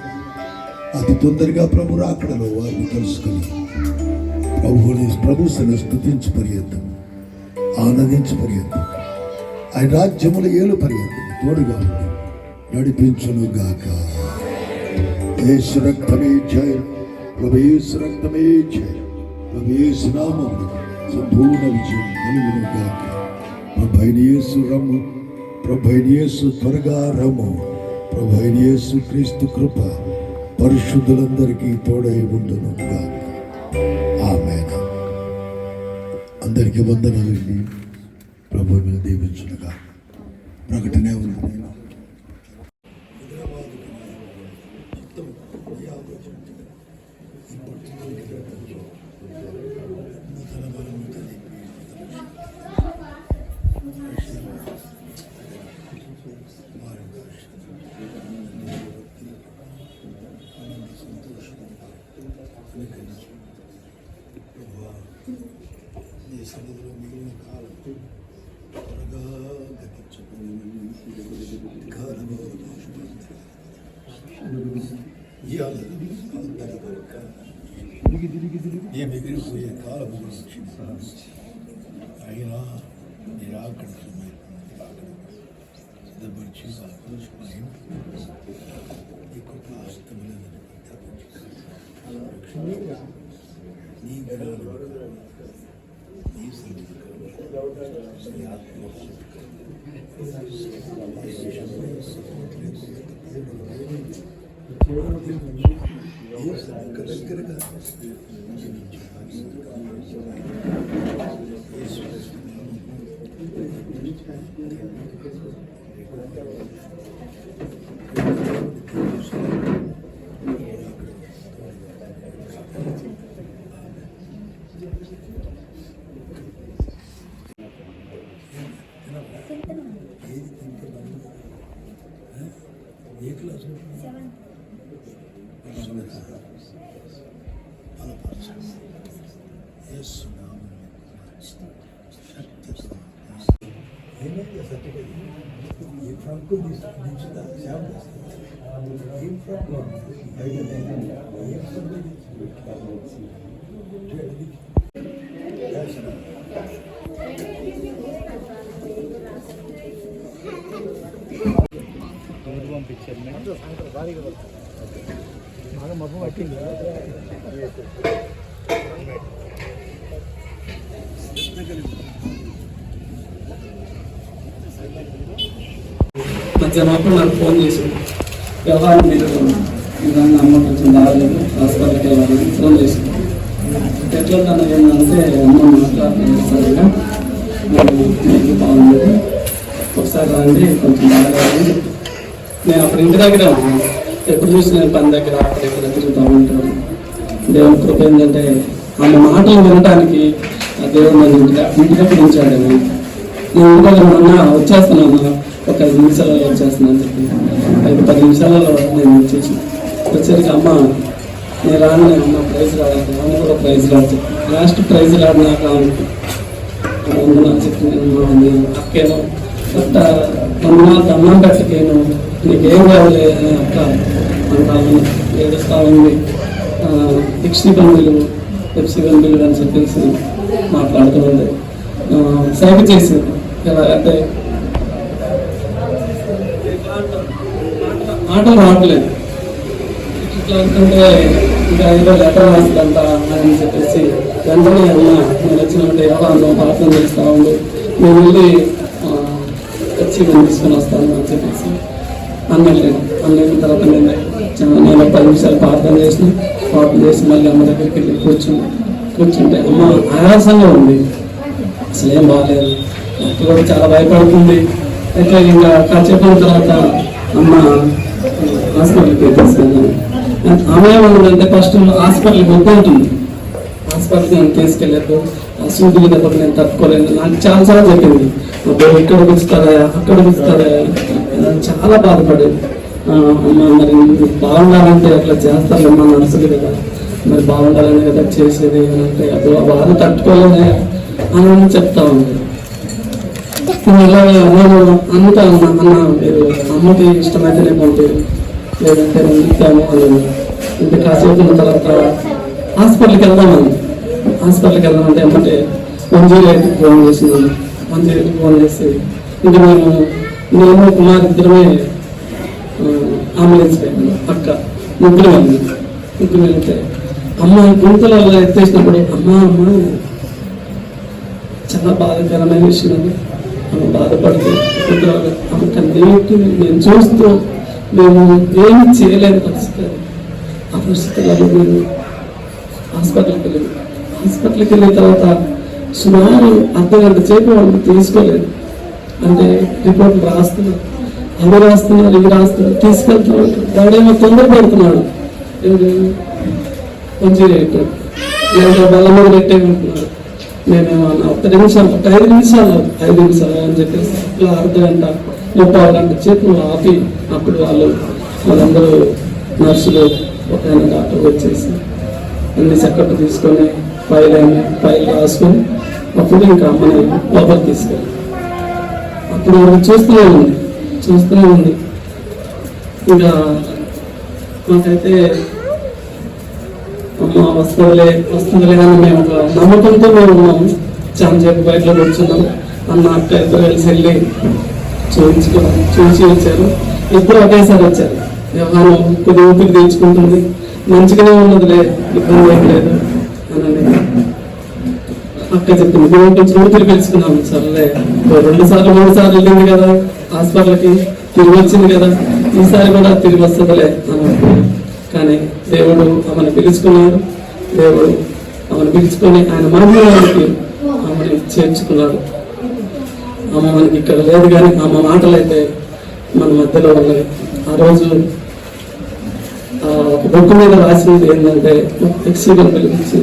అతి తొందరగా ప్రభు రాకడలో వారిని కలుసుకొని ప్రభువుని స్తుతించు పర్యంతం, ఆనందించు పర్యంతం, ఆయన రాజ్యముల ఏలు పర్యంతం తోడుగా ఉండి నడిపించును గాక. యేసు రక్తమే జయం, ప్రభు యేసు రక్తమే జయం, ప్రభు యేసు నామమున సంపూర్ణ విజయం కలుగును గాక. ప్రభు యేసు రమ్ము, ప్రభు యేసు త్వరగా రమ్ము. ప్రభు యేసు క్రీస్తు కృప పరిశుద్ధులందరికీ తోడై ఉండును గాక. ఆమేన్. అందరికీ వందనాలండి. ప్రభువుని దీవించునుగా. ప్రకటన ఉంది. మిగిలిపోయే కాలము అయినా నిరాకరణ సిద్ధపరిచి నీ దగ్గరగా ఏ క్లాస్ ఏమైంది సర్టిఫికేట్ ఈ ఫ్రంట్ దించుతా సేవ చేస్తా ఏం ఫ్రంట్ పంపించారు సాయంత్రం భారీగా బాగా మబ్బు పట్టింది. మధ్యాహ్నం నాకు ఫోన్ చేసింది, వ్యవహారం మీరు ఇదాన్ని అమౌంట్ వచ్చింది రాలేదు, హాస్పిటల్కి వెళ్ళాలని ఫోన్ చేసింది. ఎట్లా తను ఏంటంటే అమ్మ మాట్లాడుతున్నాను సరిగా మీకు బాగుంది, ఒకసారి రండి కొంచెం బాగా. నేను అప్పుడు ఇంటి దగ్గర ఎప్పుడు చూసి నేను పని దగ్గర అక్కడ ఇక్కడ తిరుగుతూ ఉంటాను. దేవుని కృప ఏంటంటే ఆమె మాటలు వినడానికి ఆ దేవుడు నన్ను ఇంటి దగ్గర ఉంచాడు. నేను ఇంటి దగ్గర మొన్న వచ్చేస్తున్నాను, ఒక 5 నిమిషాలలో వచ్చేస్తున్నాను చెప్పి 5-10 నిమిషాలలో నేను వచ్చేసి వచ్చేసరికి అమ్మ నేను రాను, అమ్మ ప్రైజ్ రావాలి, అమ్మ కూడా ప్రైజ్ రాదు చెప్పి లాస్ట్ ప్రైజ్ రాదు నాకు ఆమెకి వందనాలు చెప్పి నేను అక్కేను కొత్త వందనాలు అన్నం పెట్టకేను నీకేం కావాలి అక్క అంటాను, ఏడుస్తా ఉంది. ఎక్స్టీ బంధువులు ఎఫ్సీ బంధువులు అని చెప్పేసి మాట్లాడుతూ ఉంది. సైకిల్ చేసింది ఎలాగంటే ఆటలు రావట్లేదు, ఇట్లా అనుకుంటే ఇంకా ఏదో లెటర్ రాస్తుందంట అని చెప్పేసి వెంటనే అన్న నేను వచ్చినట్టు ఎవరు ప్రార్థన చేస్తూ ఉండు, నేను వెళ్ళి వచ్చి నేను తీసుకొని వస్తాను అని చెప్పేసి అన్నలేదు. అన్నైన తర్వాత నేను 10 నిమిషాలు ప్రార్థన చేసి మళ్ళీ అమ్మ దగ్గరికి వెళ్ళి కూర్చుంటే అమ్మ ఆయాసంగా ఉంది, అసలు ఏం బాగాలేదు, అక్కడ కూడా చాలా భయపడుతుంది. అయితే ఇంకా కాసేపు తర్వాత అమ్మ హాస్పిటల్కి తీసుకెళ్ళాను. ఆమె ఏమన్నదంటే ఫస్ట్ హాస్పిటల్కి ఒప్పుకుంటుంది, హాస్పిటల్కి నేను తీసుకెళ్ళలేదు, ఆ సూదులు దెబ్బకి నేను తట్టుకోలేదు. నాకు చాలాసార్లు చెప్పింది, అబ్బో ఇక్కడ గుచ్చుతారా అక్కడ గుచ్చుతారా, చాలా బాధపడేది. అమ్మ మరి బాగుండాలంటే అట్లా చేస్తారమ్మా నర్సులు కదా, మరి బాగుండాలని కదా చేసేది అని అంటే అది బాధ తట్టుకోలేనే అని చెప్తా ఉంది. ఇలా నేను అందుతా ఉన్నా, అన్న మీరు అమ్మకి ఇష్టమైతేనే పంపారు, లేదంటే నేను ఇస్తాము అని. ఇంటి కాసేపు ఉన్న తర్వాత హాస్పిటల్కి వెళ్దామని, హాస్పిటల్కి వెళ్దామంటే ఏమంటే 108కి ఫోన్ చేసినాను. 108కి ఫోన్ చేసి ఇంకా నేను కుమార్ ఇద్దరమే అంబులెన్స్ పోయాను. అక్క ముగ్గురు వెళ్తే అమ్మ గుంతలలో ఎత్తేసినప్పుడు అమ్మ చాలా బాధాకరమైన విషయం అది. ఆమె బాధపడుతూ ఆమె కన్నీటి నేను చూస్తూ మేము ఏమి చేయలేని పరిస్థితి. ఆ పరిస్థితులలో నేను హాస్పిటల్కి వెళ్ళిన తర్వాత సుమారు అర్ధగంట సేపు వాళ్ళు తీసుకోలేదు. అంటే రిపోర్ట్లు రాస్తున్నారు, అవి రాస్తున్నారు, ఇవి రాస్తున్నారు, తీసుకెళ్తున్నారు. వాడేమో తొందరపడుతున్నాడు, కొంచెం లేదా బల్ల మీద పెట్టేమంటున్నాడు. నేనేమో అన్న 5 నిమిషాలు అని చెప్పేసి ఇట్లా అర్ధగంట 30 గంట చేతులు ఆపి అప్పుడు వాళ్ళందరూ నర్సులు ఒక డాక్టర్ వచ్చేసి అన్ని చక్కట్లు తీసుకొని ఫైల్ రాసుకొని అప్పుడు ఇంకా అమ్మని లోపలికి తీసుకెళ్ళి అప్పుడు చూస్తూనే ఉంది. ఇంకా మాకైతే అమ్మ వస్తుందిలే అని మేము ఒక నమ్మకంతో మేము ఉన్నాము. చాలా సేపు బయటలో కూర్చున్నాం. అన్న అక్క ఇద్దరు కలిసి వెళ్ళి చూసి వచ్చారు. ఇద్దరు ఒకేసారి వచ్చారు. వ్యవహారం కొద్ది ఊపిరి తెచ్చుకుంటుంది, మంచిగానే ఉన్నదిలే, ఇబ్బంది ఏం లేదు అని అక్క చెప్పింది. మేము కొంచెం ఊపిరి పిలుచుకున్నాము. సర్లే 2 సార్లు 3 సార్లు వెళ్ళింది కదా హాస్పిటల్కి, తిరిగి వచ్చింది కదా, ఈసారి కూడా తిరిగి వస్తుందిలే అని. కానీ దేవుడు ఆమెను పిలుచుకున్నాడు. దేవుడు ఆమెను పిలుచుకొని ఆయన మహిమలోనికి ఆమెను చేర్చుకున్నాడు. ఆమె మనకి ఇక్కడ లేదు కానీ ఆమె మాటలు అయితే మన మధ్యలో ఉన్నాయి. ఆ రోజు ఒక బొట్టు మీద రాసింది ఏంటంటే ఎక్సీబన్ పిలిపించి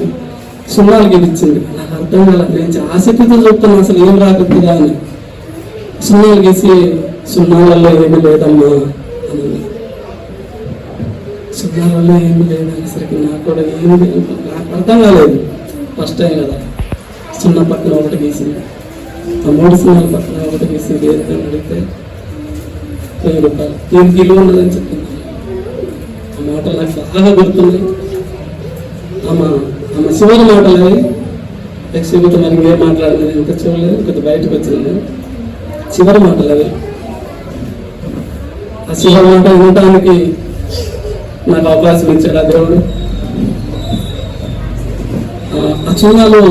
0 గీపించింది. నాకు అర్థం కాలేదు. నేను ఆసక్తితో చెప్తాను అసలు ఏం రాకపోతుందా అని. 0 గీసి 0లలో ఏమీ లేదమ్మా అని. 0లలో ఏమి లేదు అనేసరికి నాకు కూడా నాకు అర్థం కాలేదు. ఫస్ట్ టైం కదా. 0 పక్కన 1 గీసింది. ఆ 3 0 పక్కన 1 గీసి లేదని అడిగితే 1000 రూపాయలు దీనికి విలువ ఉన్నదని చెప్పింది. ఆ మాటలు నాకు బాగా గుర్తున్నాయి. ఆమె చివరి మాటలు అవి. ఎక్స్బీతో మనకి ఏం మాట్లాడింది ఎంత చూడలేదు, కొద్దిగా బయటకు వచ్చింది. చివరి మాటలు అవి. ఆ చివరి మాట వినటానికి నాకు అవకాశం ఇచ్చాడు ఆ దేవుడు. ఆ సినిమాలో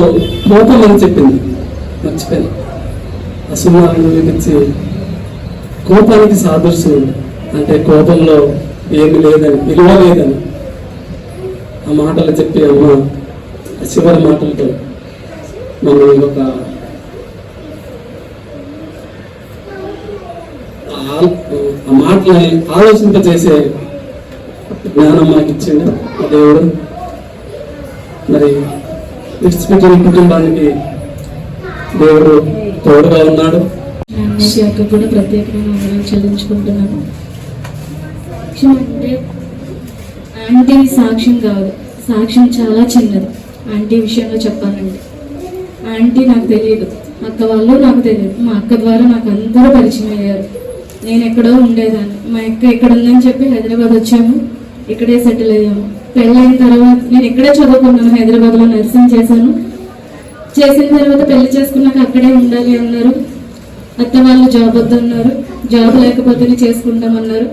కోపం అని చెప్పింది, మర్చిపోయాను. ఆ సినిమాలను చూపించి కోపానికి సాదృశ్యం అంటే కోపంలో ఏమి లేదని, విలువ లేదని ఆ మాటలు చెప్పి అమ్మ ఆ చివరి మాటలతో మనం ఒక ఆ మాటలని ఆలోచింపజేసే జ్ఞానం మాకు ఇచ్చిండు ఆ దేవుడు. మరి విడిచిపెట్టిన కుటుంబానికి దేవుడు తోడుగా ఉన్నాడు. అక్క కూడా ప్రత్యేకమైన వందనాలు చెల్లించుకుంటున్నాను. అంటే ఆంటీ సాక్ష్యం కాదు, సాక్ష్యం చాలా చిన్నది. ఆంటీ విషయంలో చెప్పాలంటే ఆంటీ నాకు తెలియదు, అక్క వాళ్ళు నాకు తెలియదు. మా అక్క ద్వారా నాకు అందరూ పరిచయం అయ్యారు. నేను ఎక్కడో ఉండేదాన్ని, మా అక్క ఇక్కడ ఉందని చెప్పి హైదరాబాద్ వచ్చాము, ఇక్కడే సెటిల్ అయ్యాము. పెళ్ళైన తర్వాత నేను ఇక్కడే చదువుకున్నాను, హైదరాబాద్లో నర్సింగ్ చేశాను. చేసిన తర్వాత పెళ్లి చేసుకున్నాక అక్కడే ఉండాలి అన్నారు. అత్త వాళ్ళు జాబ్ వద్దన్నారు, జాబ్ లేకపోతేనే చేసుకుంటామన్నారు.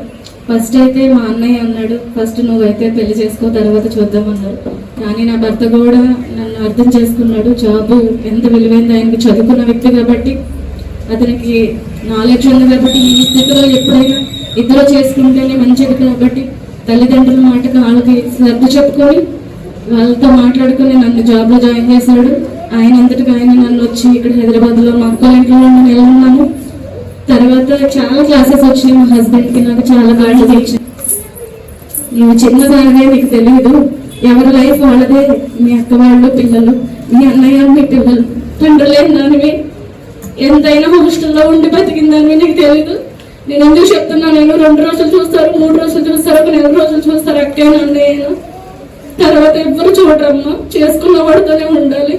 ఫస్ట్ అయితే మా అన్నయ్య అన్నాడు, ఫస్ట్ నువ్వైతే పెళ్లి చేసుకో, తర్వాత చూద్దామన్నారు. కానీ నా భర్త కూడా నన్ను అర్థం చేసుకున్నాడు. జాబు ఎంత విలువైంది, ఆయనకి చదువుకున్న వ్యక్తి కాబట్టి, అతనికి నాలెడ్జ్ ఉంది కాబట్టి, ఈ స్థితిలో ఎప్పుడైనా ఇద్దరు చేసుకుంటేనే మంచిది కాబట్టి తల్లిదండ్రుల మాటకు వాళ్ళకి శ్రద్ధ చెప్పుకొని వాళ్ళతో మాట్లాడుకొని నన్ను జాబ్లో జాయిన్ చేశాడు. ఆయన అంతటికి ఆయన నన్ను వచ్చి ఇక్కడ హైదరాబాద్లో మా అక్క ఇంట్లో నేను ఉన్నాను. తర్వాత చాలా క్లాసెస్ వచ్చినాయి. మా హస్బెండ్కి నాకు చాలా క్లాసెస్ వచ్చాయి. నువ్వు చిన్నదానివే, నీకు తెలియదు, ఎవరి లైఫ్ వాళ్ళదే. మీ అక్క వాళ్ళు పిల్లలు, మీ అన్నయ్య మీ పిల్లలు, తండ్రులే దానివి, ఎంతైనా హాస్టల్లో ఉండి బతికిందానివి, నీకు తెలియదు. నేను ఎందుకు చెప్తున్నా, నేను 2 రోజులు చూస్తారు, 3 రోజులు చూస్తారు, 1 నెల రోజులు చూస్తారు, అక్కేనా అన్నయ్య. తర్వాత ఎవ్వరు చూడరమ్మా, చేసుకున్న వాడితోనే ఉండాలి.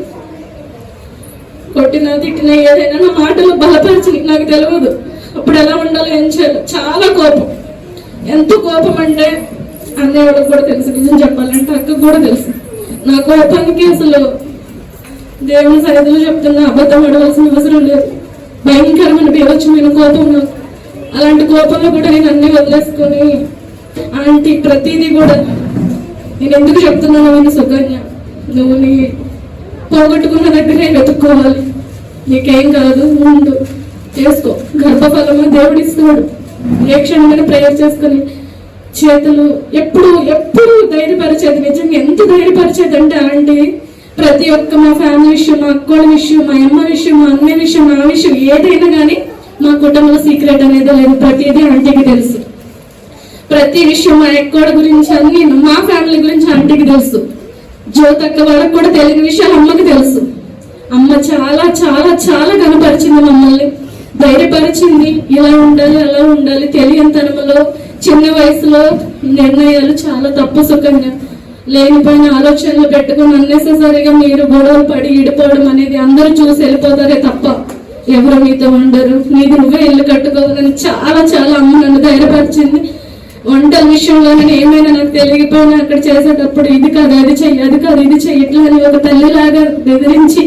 కొట్టినా తిట్టినా ఏదైనా నా మాటలు బలపరిచి నాకు తెలియదు అప్పుడు ఎలా ఉండాలో ఏం చేయాలి. చాలా కోపం, ఎంత కోపం అంటే అన్నయ్య వాళ్ళకి కూడా తెలుసు, నిజం చెప్పాలంటే అక్కకు కూడా తెలుసు. నా కోపానికి అసలు దేవుని సన్నిధిలో చెప్తున్నా అబద్ధం ఆడవలసిన అవసరం లేదు. భయంకరమైన బీభత్సమైన కోపం నాకు. అలాంటి కోపంలో కూడా నేను అన్ని వదిలేసుకొని ఆంటీ ప్రతిదీ కూడా నేను ఎందుకు చెప్తున్నాను అని, సుకన్య నువ్వు నీ పోగొట్టుకున్న దగ్గరే వెతుక్కోవాలి, నీకేం కాదు, ముందు చేసుకో, గర్భఫలమా దేవుడు ఇస్తాడు. ఏ క్షణంగా ప్రేయర్ చేసుకొని చేతులు ఎప్పుడు ఎప్పుడు ధైర్యపరిచేది, నిజంగా ఎంత ధైర్యపరిచేది అంటే ఆంటీ ప్రతి ఒక్క మా ఫ్యామిలీ విషయం, మా అక్కోళ్ళ విషయం, మా అమ్మ విషయం, మా అన్నయ్య విషయం, నా విషయం ఏదైనా కానీ మా కుటుంబంలో సీక్రెట్ అనేది లేదు, ప్రతిదీ ఆంటీకి తెలుసు. ప్రతి విషయం మా అక్కోళ్ళ గురించి అన్ని మా ఫ్యామిలీ గురించి ఆంటీకి తెలుసు. జ్యోతక్క వాళ్ళకి కూడా తెలియని విషయాలు అమ్మకి తెలుసు. అమ్మ చాలా చాలా చాలా కనపరిచింది మమ్మల్ని, ధైర్యపరిచింది. ఇలా ఉండాలి అలా ఉండాలి, తెలియనితనంలో చిన్న వయసులో నిర్ణయాలు చాలా తప్పు. సుఖంగా లేనిపోయిన ఆలోచనలు పెట్టుకుని అన్నెసెసరీగా మీరు గొడవలు పడి ఇడిపోవడం అనేది అందరూ చూసి వెళ్ళిపోతారే తప్ప ఎవరు మీతో ఉండరు. నీది నువ్వే ఇల్లు కట్టుకోవాలని చాలా చాలా అమ్మ నన్ను ధైర్యపరిచింది. వంటల విషయంలో నేను ఏమైనా నాకు తెలియకపోయినా అక్కడ చేసేటప్పుడు ఇది కాదు అది చెయ్యి, అది కాదు ఇది చెయ్యి, ఇట్లా అని ఒక తల్లిలాగా బెదిరించి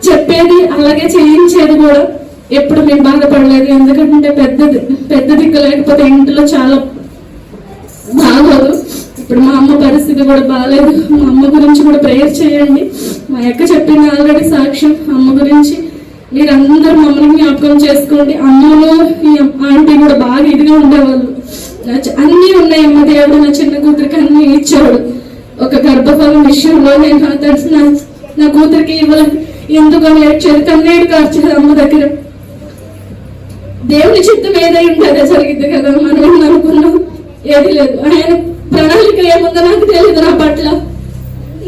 చెప్పేది, అలాగే చేయించేది కూడా. ఎప్పుడు మేము బాధపడలేదు, ఎందుకంటే పెద్ద దిక్కు లేకపోతే ఇంట్లో చాలా బాగోదు. ఇప్పుడు మా అమ్మ పరిస్థితి కూడా బాగాలేదు. మా అమ్మ గురించి కూడా ప్రేయర్ చేయండి. మా అక్క చెప్పింది ఆల్రెడీ సాక్ష్యం. అమ్మ గురించి మీరందరూ మమ్మల్ని జ్ఞాపకం చేసుకోండి. అమ్మలో ఈ ఆంటీ కూడా బాగా ఇదిగా ఉండేవాళ్ళు. అన్నీ ఉన్నాయి అమ్మ, దేవుడు నా చిన్న కూతురికి అన్ని ఇచ్చాడు. ఒక గర్భఫలం విషయంలో నేను నా కూతురికి ఇవ్వలేదు, ఎందుకని ఏడ్చేది, కన్నీడు కార్చేది అమ్మ దగ్గర. దేవుని చిత్తం ఏదై ఉంటే అదే జరిగింది కదా, మనం ఏమని అనుకున్నాం, ఏది లేదు. ఆయన ప్రణాళిక ఏముందో నాకు తెలియదు, నా పట్ల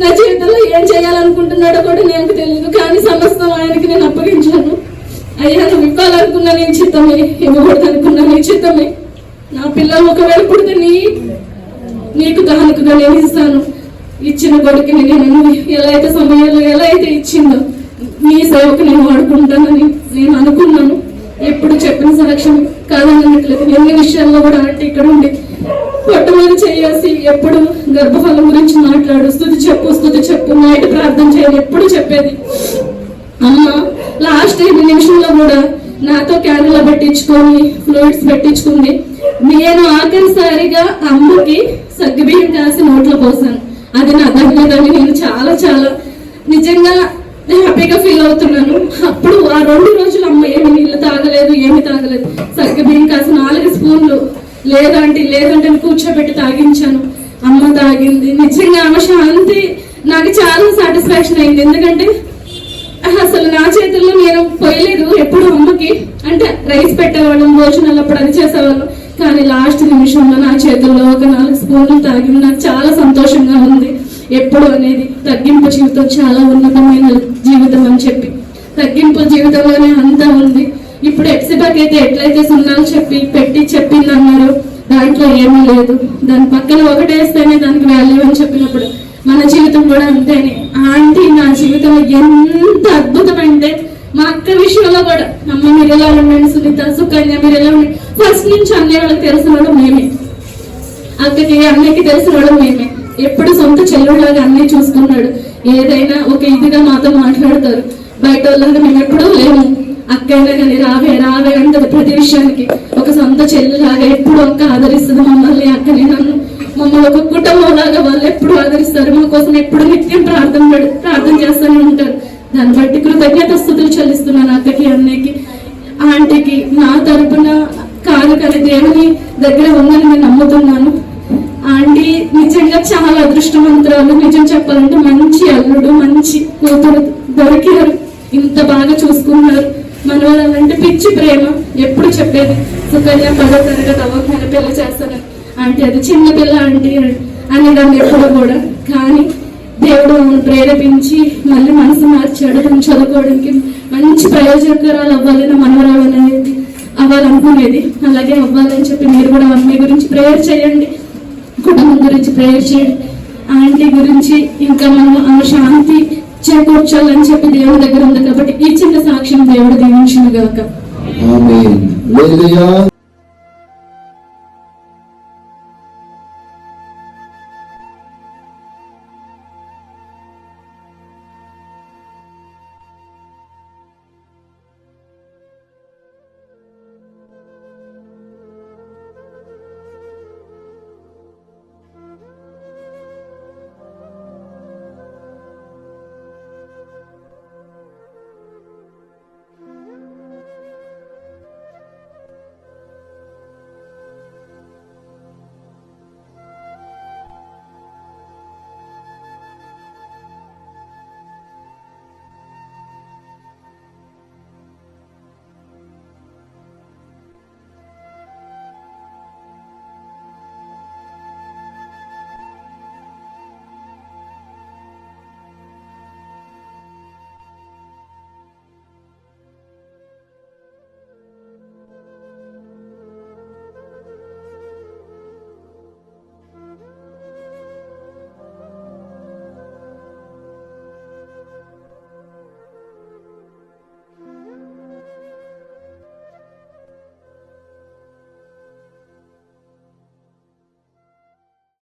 నా జీవితంలో ఏం చేయాలనుకుంటున్నాడో కూడా నాకు తెలియదు. కానీ సమస్తం ఆయనకి నేను అప్పగించాను. అయ్యా నువ్వు ఇవ్వాలనుకున్నా నీ చిత్తమే, ఇవ్వకూడదు అనుకున్నా నీ చిత్తమే. నా పిల్లలు ఒకవేళ పుడితే నీకు కానుకగా నేను ఇస్తాను. ఇచ్చిన కొడుకుని నేను ఎలా అయితే సమయంలో ఎలా అయితే ఇచ్చిందో నీ సేవకు నేను వాడుకుంటానని నేను అనుకున్నాను. ఎప్పుడు చెప్పిన సాక్ష్యం కాదనట్లేదు. ఎన్ని విషయాల్లో కూడా అంటే ఇక్కడ ఉండి పొట్ట మీద చేసి ఎప్పుడు గర్భఫలం గురించి మాట్లాడు, స్తుతి చెప్పు, నైట్ ప్రార్థన చేయాలి ఎప్పుడు చెప్పేది. అమ్మ లాస్ట్ 5 నిమిషంలో కూడా నాతో క్యాన్లా పెట్టించుకొని ఫ్లూయిడ్స్ పెట్టించుకుంది. నేను ఆఖరిసారిగా అమ్మకి సగ్గుబియ్యం కాసి నోట్లో పోసాను. అది నా తగ్గలేదని నేను చాలా చాలా నిజంగా హ్యాపీగా ఫీల్ అవుతున్నాను. అప్పుడు ఆ 2 రోజులు అమ్మ ఏమి నీళ్ళు తాగలేదు, ఏమి తాగలేదు. సగ్గుబియ్యం కాసి 4 స్పూన్లు లేదంటే కూర్చోబెట్టి తాగించాను. అమ్మ తాగింది. నిజంగా ఆమె శాంతి నాకు చాలా సాటిస్ఫాక్షన్ అయింది. ఎందుకంటే అసలు నా చేతుల్లో నేను పోయలేదు ఎప్పుడు అమ్మకి, అంటే రైస్ పెట్టేవాళ్ళం, భోజనాలు అప్పుడు అది చేసేవాళ్ళం. కానీ లాస్ట్ నిమిషంలో నా చేతుల్లో ఒక 4 స్పూన్లు తాగింది. నాకు చాలా సంతోషంగా ఉంది. ఎప్పుడు అనేది తగ్గింపు జీవితం చాలా ఉన్నతమైన జీవితం అని చెప్పి తగ్గింపు జీవితంలోనే అంతా ఉంది. ఇప్పుడు ఎప్సిబాకి అయితే ఎట్లయితే సున్నాలు చెప్పింది అన్నారు, దాంట్లో ఏమీ లేదు. దాని పక్కన ఒకటేస్తేనే దానికి వాల్యూ అని చెప్పినప్పుడు మన జీవితం కూడా అంతేనే. ఆంటీ నా జీవితంలో ఎంత అద్భుతమంటే మా అక్క విషయంలో కూడా అమ్మ మీరు ఎలా ఉండండి, సునీత, సుకన్య మీరు ఎలా ఉండండి. ఫస్ట్ నుంచి అన్నయ్య వాళ్ళకి తెలిసిన వాళ్ళు మేమే, అక్కకి అన్నయ్యకి తెలిసిన వాళ్ళు మేమే. ఎప్పుడు సొంత చెల్లుడిలాగా అన్నీ చూసుకున్నాడు. ఏదైనా ఒక ఇదిగా మాతో మాట్లాడతారు. బయట వాళ్ళగా మేము ఎప్పుడూ లేము. అక్కైనా కానీ రావే అంటది ప్రతి విషయానికి. ఒక సొంత చెల్లిలాగా ఎప్పుడు అక్క ఆదరిస్తుంది మమ్మల్ని. అక్కని నన్ను మమ్మల్ని ఒక కుటుంబం లాగా వాళ్ళు ఎప్పుడు ఆదరిస్తారు. మా కోసం ఎప్పుడు నిత్యం ప్రార్థన చేస్తూనే ఉంటారు. దాన్ని బట్టి కృతజ్ఞతాస్తుతులు చెల్లిస్తున్నాను అక్కకి, అన్నయ్యకి, ఆంటీకి. నా తరపున కాదు కానీ దేవుని దగ్గర ఉందని నేను నమ్ముతున్నాను. ఆంటీ నిజంగా చాలా అదృష్టవంతురాలు. నిజం చెప్పాలంటే మంచి అల్లుడు, మంచి కూతురు దొరికారు. ఇంత బాగా చూసుకున్నారు. మనవాళ్ళంటే పిచ్చి ప్రేమ. ఎప్పుడు చెప్పేది సుకన్య 10వ తరగతి అవ్వకమైన పెళ్లి చేస్తాను అంటే అది చిన్న పిల్ల ఆంటీ అనేదాన్ని ఎప్పుడు కూడా. కానీ దేవుడు ప్రేరేపించి మళ్ళీ మనసు మార్చాడు. తను చదువుకోవడానికి మంచి ప్రయోజనకరాలు అవ్వాలని మనవరాలు అనేది అవ్వాలనుకునేది, అలాగే అవ్వాలని చెప్పి మీరు కూడా మమ్మీ గురించి ప్రేయర్ చేయండి, కుటుంబం గురించి ప్రేయర్ చేయండి, ఆంటీ గురించి ఇంకా మనం ఆ శాంతి చేకూర్చాలని చెప్పి దేవుడి దగ్గర ఉంది కాబట్టి ఈ చిన్న సాక్ష్యం దేవుడు దీవించును గాక. ఆమేన్. హల్లెలూయా.